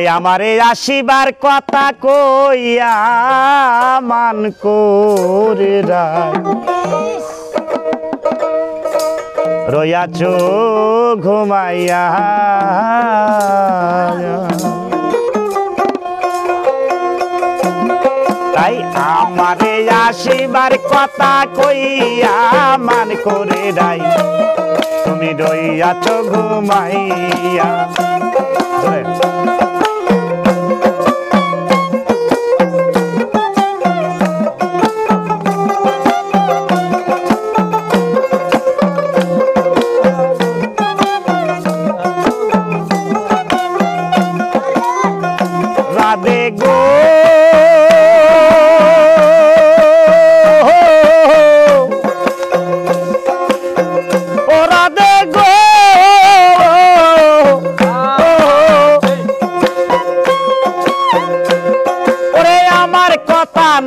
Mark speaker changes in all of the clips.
Speaker 1: আমারে আসিবার কথা কইয়া মান করে রইয়াছ ঘুমাইয়া তাই আমারে আসিবার কথা কইয়া মান করে রাই তুমি রইয়াছ ঘুমাইয়া রাধে গো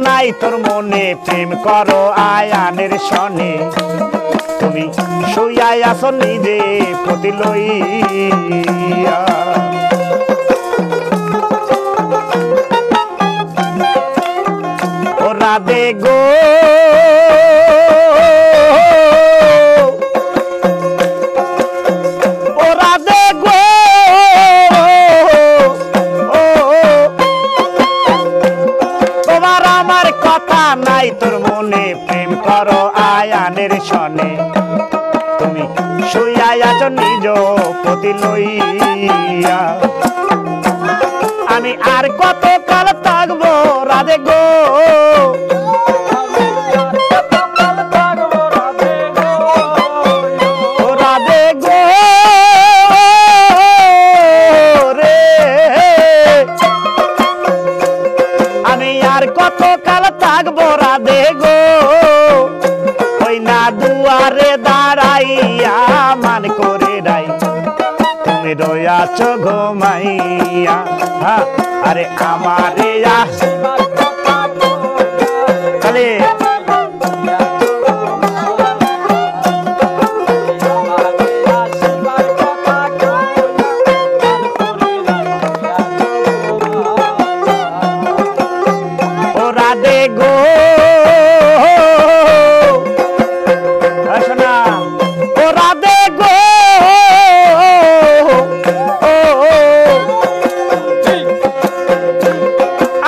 Speaker 1: নাই তোর মনে প্রেম করো আয়ানের সনে তুমি শুইয়া আছো নিজে প্রতি লইয়া ও রাধে গো ও রাধে গো নাই তোর মনে প্রেম করো আয়ানের সনে তুমি শুইয়া আছো নিজ প্রতি লইয়া আমি আর কত কাল থাকবো রাধে গো রাধে গো রে আমি আর কত কাল থাকবো রাধে গো ওই না দুয়ারে দাঁড়াইয়া মান করে রাই তুমি রইয়াছ ঘুমাইয়া আরে আমারে খালি রাধে গো শোনা ও রাধে গো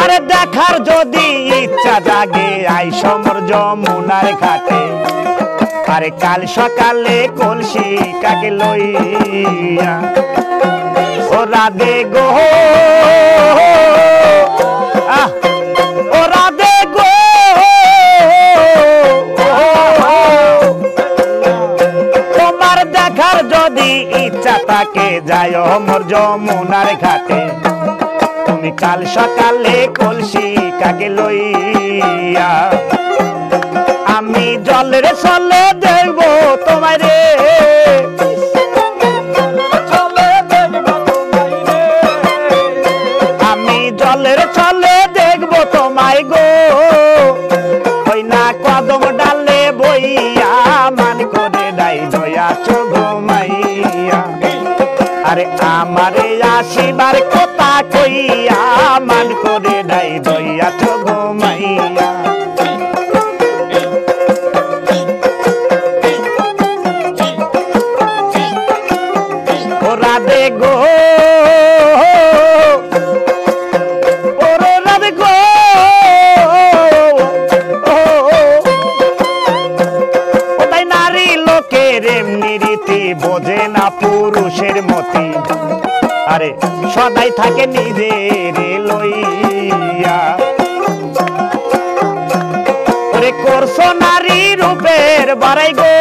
Speaker 1: আরে দেখার যদি ইচ্ছা জাগে আই সমর যমুনার ঘাটে আরে কাল সকালে কলসি কাকে লইয়া ও রাধে গো ও রাধে গো তোমার দেখার যদি ইচ্ছা থাকে যায় মোর যমুনার ঘাটে তুমি কাল সকালে কলসি কাকে লইয়া আমি জলের চলে দেখব তোমারে আমি জলের চলে দেখবো তোমায় গো ওই না কদম ডালে বইয়া মান করে ডাই রইয়াছ ঘুমাইয়া আরে আমারে আসিবার কথা কইয়া মান করে ডাই রইয়াছ ঘুমাইয়া ও রাধে গো বোঝে না পুরুষের মতি আরে সদাই থাকে নিজের লইয়া ওরে করছো নারী রূপের বড়াই গো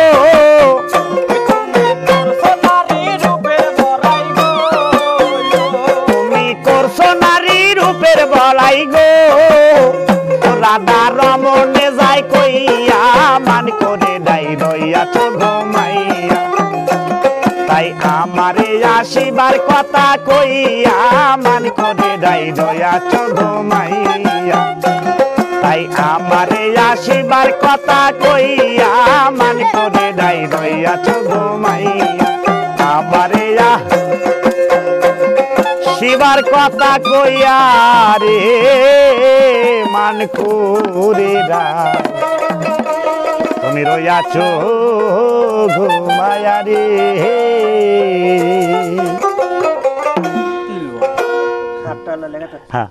Speaker 1: তুমি করছো নারী রূপের বড়াই গো রাধা রমণে যায় কইয়া মান করে দাই রইয়াছ ঘুমাইয়া তাই আমারে আসিবার কথা কইয়া মান করে দাই রইয়াছ ঘুমাইয়া তাই আমারে আসিবার কথা কইয়া মান করে দাই রইয়াছ ঘুমাইয়া আমারে যাইবার কথা কইয়া রে মান করে তুমি রইয়াছো ঘুমায়া রে
Speaker 2: খাটটা লেখা
Speaker 1: হ্যাঁ